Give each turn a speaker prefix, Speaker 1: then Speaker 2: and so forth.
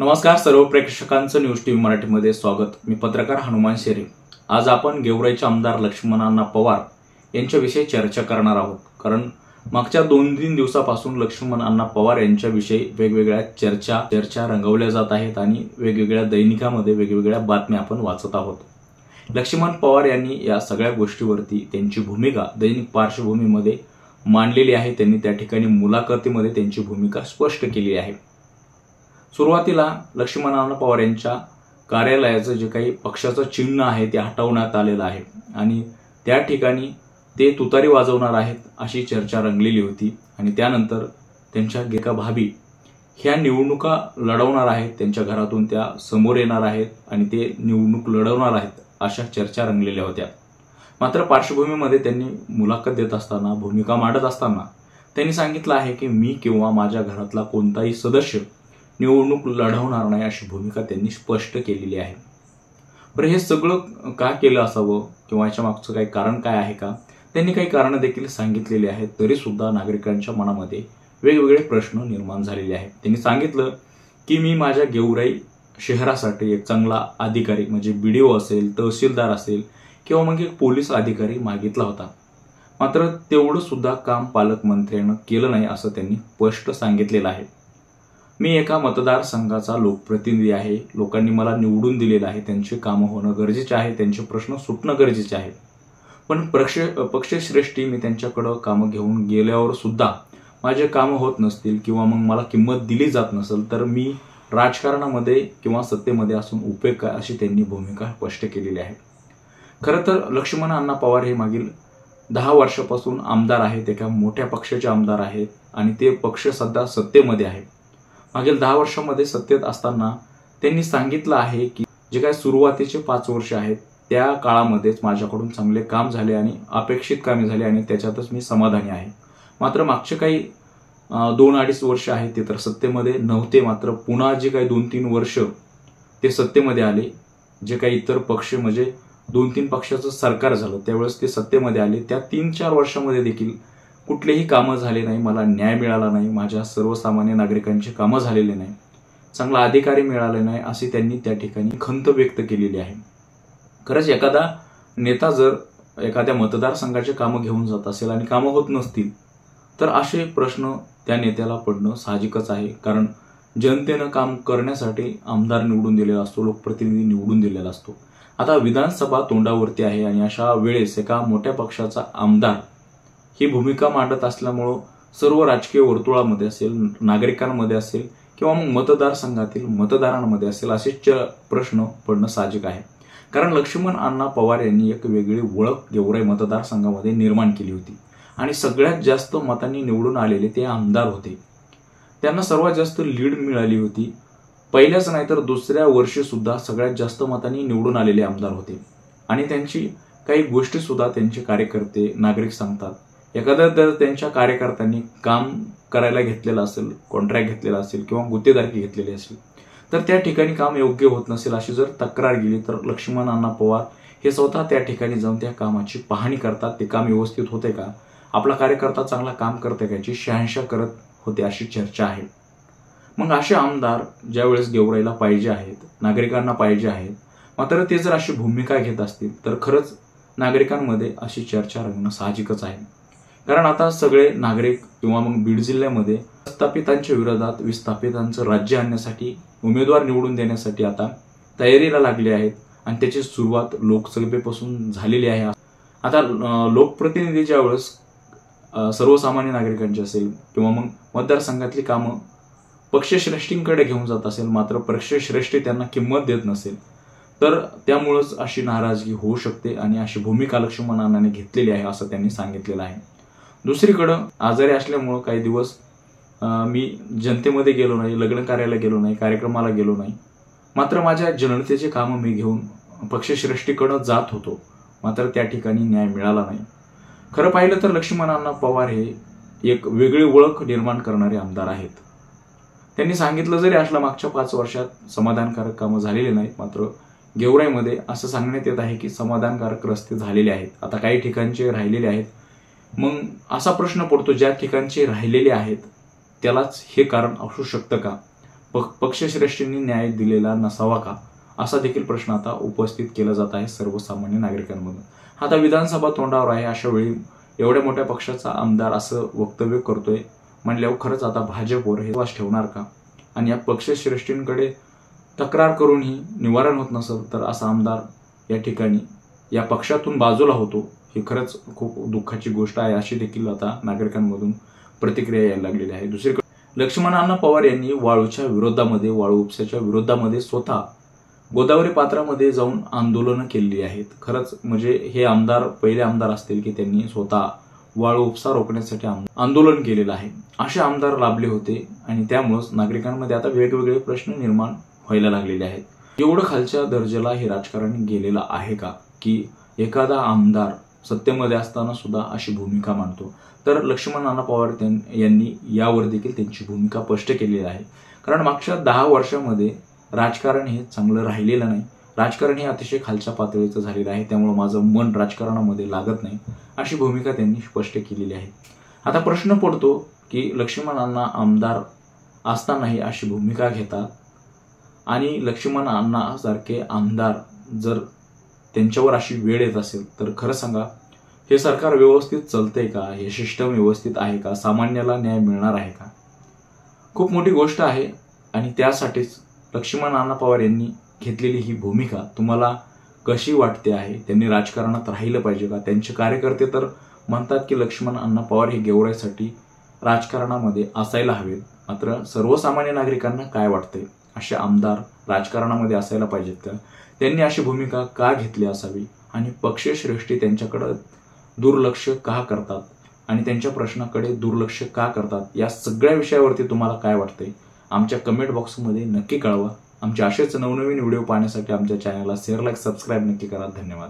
Speaker 1: नमस्कार सर्व प्रेक्षकांचं news TV मराठीमध्ये स्वागत। मी पत्रकार हनुमान शेरे। आज आपण गेवराईचे आमदार लक्ष्मण अण्णा पवार यांच्याविषयी चर्चा करणार आहोत। कारण मागच्या 2-3 दिवसापासून लक्ष्मण अण्णा पवार यांच्याविषयी वेगवेगळ्या चर्चा रंगवल्या जात आहेत आणि वेगवेगळ्या दैनिकामध्ये वेगवेगळ्या बातम्या आपण वाचत आहोत। लक्ष्मण पवार यांनी या सगळ्या गोष्टीवरती त्यांची भूमिका दैनिक पार्श्वभूमीमध्ये मांडलेली आहे। त्यांनी त्या ठिकाणी मुलाखतीमध्ये त्यांची भूमिका स्पष्ट केली आहे। सुरुवातीला लक्ष्मण अण्णा पवार यांच्या कार्यालयाचं जे काही पक्षाचं चिन्ह आहे ते हटवण्यात आलेलं आहे आणि त्या ठिकाणी ते तुतारी वाजवणार आहेत अशी चर्चा रंगलेली होती। आणि त्यानंतर त्यांच्या एका भाभी ह्या निवडणुका लढवणार आहेत, त्यांच्या घरातून त्या समोर येणार आहेत आणि ते निवडणूक लढवणार आहेत अशा चर्चा रंगलेल्या होत्या। मात्र पार्श्वभूमीमध्ये त्यांनी मुलाखत देत असताना, भूमिका मांडत असताना त्यांनी सांगितलं आहे की मी किंवा माझ्या घरातला कोणताही सदस्य निवडणूक लढवणार नाही अशी भूमिका त्यांनी स्पष्ट केलेली आहे। बरं, हे सगळं का केलं असावं किंवा याच्या मागचं काही कारण काय आहे का? त्यांनी काही कारण देखील सांगितलेली आहेत, तरी सुद्धा नागरिकांच्या मनामध्ये वेगवेगळे प्रश्न निर्माण झालेले आहेत। त्यांनी सांगितलं की मी माझ्या गेवराई शहरासाठी एक चांगला अधिकारी म्हणजे बीडीओ असेल, तहसीलदार असेल किंवा मग एक पोलीस अधिकारी मागितला होता, मात्र तेवढं सुद्धा काम पालकमंत्र्यांनी केलं नाही असं त्यांनी स्पष्ट सांगितलेलं आहे। मी एका मतदारसंघाचा लोकप्रतिनिधी आहे, लोकांनी मला निवडून दिलेलं आहे, त्यांची कामं होणं गरजेचे आहे, त्यांचे प्रश्न सुटणं गरजेचे आहे। पण पक्षश्रेष्ठी मी त्यांच्याकडे कामं घेऊन गेल्यावर सुद्धा माझे कामं होत नसतील किंवा मग मला किंमत दिली जात नसेल तर मी राजकारणामध्ये किंवा सत्तेमध्ये असून उपयोग काय अशी त्यांनी भूमिका स्पष्ट केलेली आहे। खरं तर लक्ष्मण अण्णा पवार हे मागील 10 वर्षापासून आमदार आहेत, एका मोठ्या पक्षाचे आमदार आहेत आणि ते पक्ष सध्या सत्तेमध्ये आहे। मागील 10 वर्षांमध्ये सत्तेत असताना त्यांनी सांगितलं आहे की जे काही सुरुवातीचे 5 वर्ष आहेत त्या काळामध्येच माझ्याकडून चांगले काम झाले आणि अपेक्षित कामे झाली आणि त्याच्यातच मी समाधानी आहे। मात्र मागचे काही 2-2.5 वर्ष आहेत ते तर सत्तेमध्ये नव्हते, मात्र पुन्हा जे काही 2-3 वर्ष ते सत्तेमध्ये आले, जे काही इतर पक्ष म्हणजे 2-3 पक्षाचं सरकार झालं त्यावेळेस ते सत्तेमध्ये आले, त्या 3-4 वर्षांमध्ये देखील कुठलेही कामं झाले नाही, मला न्याय मिळाला नाही, माझ्या सर्वसामान्य नागरिकांची कामं झालेली नाही, चांगला अधिकारी मिळाले नाही अशी त्यांनी त्या ठिकाणी खंत व्यक्त केलेली आहे। खरंच एखादा नेता जर एखाद्या मतदारसंघाचे कामं घेऊन जात असेल आणि कामं होत नसतील तर असे प्रश्न त्या नेत्याला पडणं साहजिकच आहे। कारण जनतेनं काम करण्यासाठी आमदार निवडून दिलेला असतो, लोकप्रतिनिधी निवडून दिलेला असतो। आता विधानसभा तोंडावरती आहे आणि अशा वेळेस एका मोठ्या पक्षाचा आमदार ही भूमिका मांडत असल्यामुळं सर्व राजकीय वर्तुळामध्ये असेल, नागरिकांमध्ये असेल किंवा मग मतदारसंघातील मतदारांमध्ये असेल असे प्रश्न पडणं साहजिक आहे। कारण लक्ष्मण अण्णा पवार यांनी एक वेगळी ओळख गेवराई मतदारसंघामध्ये निर्माण केली होती आणि सगळ्यात जास्त मतांनी निवडून आलेले ते आमदार होते। त्यांना सर्वात जास्त लीड मिळाली होती, पहिल्याच नाही तर दुसऱ्या वर्षी सुद्धा सगळ्यात जास्त मतांनी निवडून आलेले आमदार होते। आणि त्यांची काही गोष्टी सुद्धा त्यांचे कार्यकर्ते नागरिक सांगतात। एखाद्या जर त्यांच्या कार्यकर्त्यांनी काम करायला घेतलेलं असेल, कॉन्ट्रॅक्ट घेतलेला असेल किंवा गुत्तेदारकी घेतलेली असेल तर त्या ठिकाणी काम योग्य होत नसेल अशी जर तक्रार गेली तर लक्ष्मण अण्णा पवार हे स्वतः त्या ठिकाणी जाऊन त्या कामाची पाहणी करतात, ते काम व्यवस्थित होते का, आपला कार्यकर्ता चांगला काम करते का याची शहानिशा करत होते अशी चर्चा आहे। मग असे आमदार ज्यावेळेस गेवराईला पाहिजे आहेत, नागरिकांना पाहिजे आहेत, मात्र ते जर अशी भूमिका घेत असतील तर खरंच नागरिकांमध्ये अशी चर्चा रंगणं साहजिकच आहे। कारण आता सगळे नागरिक किंवा मग बीड जिल्ह्यामध्ये विस्थापितांच्या विरोधात विस्थापितांचं राज्य आणण्यासाठी उमेदवार निवडून देण्यासाठी आता तयारीला लागले आहेत आणि त्याची सुरुवात लोकसभेपासून झालेली आहे। आता लोकप्रतिनिधी ज्यावेळेस सर्वसामान्य नागरिकांची असेल किंवा मग मतदारसंघातली कामं पक्षश्रेष्ठींकडे घेऊन जात असेल, मात्र पक्षश्रेष्ठी त्यांना किंमत देत नसेल तर त्यामुळेच अशी नाराजगी होऊ शकते आणि अशी भूमिका लक्ष्मण अण्णांनी घेतलेली आहे असं त्यांनी सांगितलेलं आहे। दुसरीकडं आजारी असल्यामुळं काही दिवस मी जनतेमध्ये गेलो नाही, लग्न कार्याला गेलो नाही, कार्यक्रमाला गेलो नाही, मात्र माझ्या जनतेचे कामं मी घेऊन पक्षश्रेष्ठीकडे जात होतो, मात्र त्या ठिकाणी न्याय मिळाला नाही। खरं पाहिलं तर लक्ष्मण अण्णा पवार हे एक वेगळी ओळख निर्माण करणारे आमदार आहेत। त्यांनी सांगितलं जरी असलं मागच्या 5 वर्षात समाधानकारक कामं झालेली नाहीत, मात्र गेवराईमध्ये असं सांगण्यात येत आहे की समाधानकारक रस्ते झालेले आहेत, आता काही ठिकाणचे राहिलेले आहेत। मग असा प्रश्न पडतो, ज्या ठिकाणचे राहिलेले आहेत त्यालाच हे कारण असू शकतं का? पक्षश्रेष्ठींनी न्याय दिलेला नसावा का, असा देखील प्रश्न आता उपस्थित केला जात आहे सर्वसामान्य नागरिकांमधून. आता विधानसभा तोंडावर आहे, अशा वेळी एवढ्या मोठ्या पक्षाचा आमदार असं वक्तव्य करतोय म्हणल्यावर खरंच आता भाजपवर हे विश्वास ठेवणार का? आणि या पक्षश्रेष्ठींकडे तक्रार करूनही निवारण होत नसेल तर असा आमदार या ठिकाणी या पक्षातून बाजूला होतो, ही खरंच खूप दुःखाची गोष्ट आहे, अशी देखील आता नागरिकांमधून प्रतिक्रिया यायला लागलेली आहे. दुसरीकडे लक्ष्मण अण्णा पवार यांनी वाळूच्या विरोधामध्ये, वाळू उपसाच्या विरोधामध्ये स्वतः गोदावरी पात्रामध्ये जाऊन आंदोलनं केलेली आहेत. खरंच म्हणजे हे आमदार पहिले आमदार असतील की त्यांनी स्वतः वाळू उपसा रोखण्यासाठी आंदोलन केलेलं आहे. असे आमदार लाभले होते आणि त्यामुळेच नागरिकांमध्ये आता वेगवेगळे प्रश्न निर्माण व्हायला लागलेले आहेत. एवढं खालच्या दर्जाला हे राजकारण गेलेलं आहे का, की एखादा आमदार सत्तेमध्ये असताना सुद्धा अशी भूमिका मांडतो? तर लक्ष्मण अण्णा पवार यांनी यावर देखील त्यांची भूमिका स्पष्ट केलेली आहे. कारण मागच्या 10 वर्षामध्ये राजकारण हे चांगलं राहिलेलं नाही, राजकारण हे अतिशय खालच्या पातळीचं झालेलं आहे, त्यामुळे माझं मन राजकारणामध्ये लागत नाही, अशी भूमिका त्यांनी स्पष्ट केलेली आहे. आता प्रश्न पडतो की लक्ष्मण अण्णा आमदार असतानाही अशी भूमिका घेतात आणि लक्ष्मण अण्णा सारखे आमदार जर त्यांच्यावर अशी वेळ येत असेल तर खरं सांगा, हे सरकार व्यवस्थित चालतंय का? हे सिस्टम व्यवस्थित आहे का? सामान्याला न्याय मिळणार आहे का? खूप मोठी गोष्ट आहे आणि त्यासाठीच लक्ष्मण अण्णा पवार यांनी घेतलेली ही भूमिका तुम्हाला कशी वाटते आहे? त्यांनी राजकारणात राहिलं पाहिजे का? त्यांचे कार्यकर्ते तर म्हणतात की लक्ष्मण अण्णा पवार हे गेवराईसाठी राजकारणामध्ये असायला हवेत, मात्र सर्वसामान्य नागरिकांना काय वाटतंय? असे आमदार राजकारणामध्ये असायला पाहिजेत का? त्यांनी अशी भूमिका का घेतली असावी आणि पक्षश्रेष्ठी त्यांच्याकडे दुर्लक्ष का करतात आणि त्यांच्या प्रश्नाकडे दुर्लक्ष का करतात? या सगळ्या विषयावरती तुम्हाला काय वाटतंय? आमच्या कमेंट बॉक्समध्ये नक्की कळवा. आमचे असेच नवनवीन व्हिडिओ पाहण्यासाठी आमच्या चॅनलला शेअर, लाईक, सबस्क्राईब नक्की करा. धन्यवाद.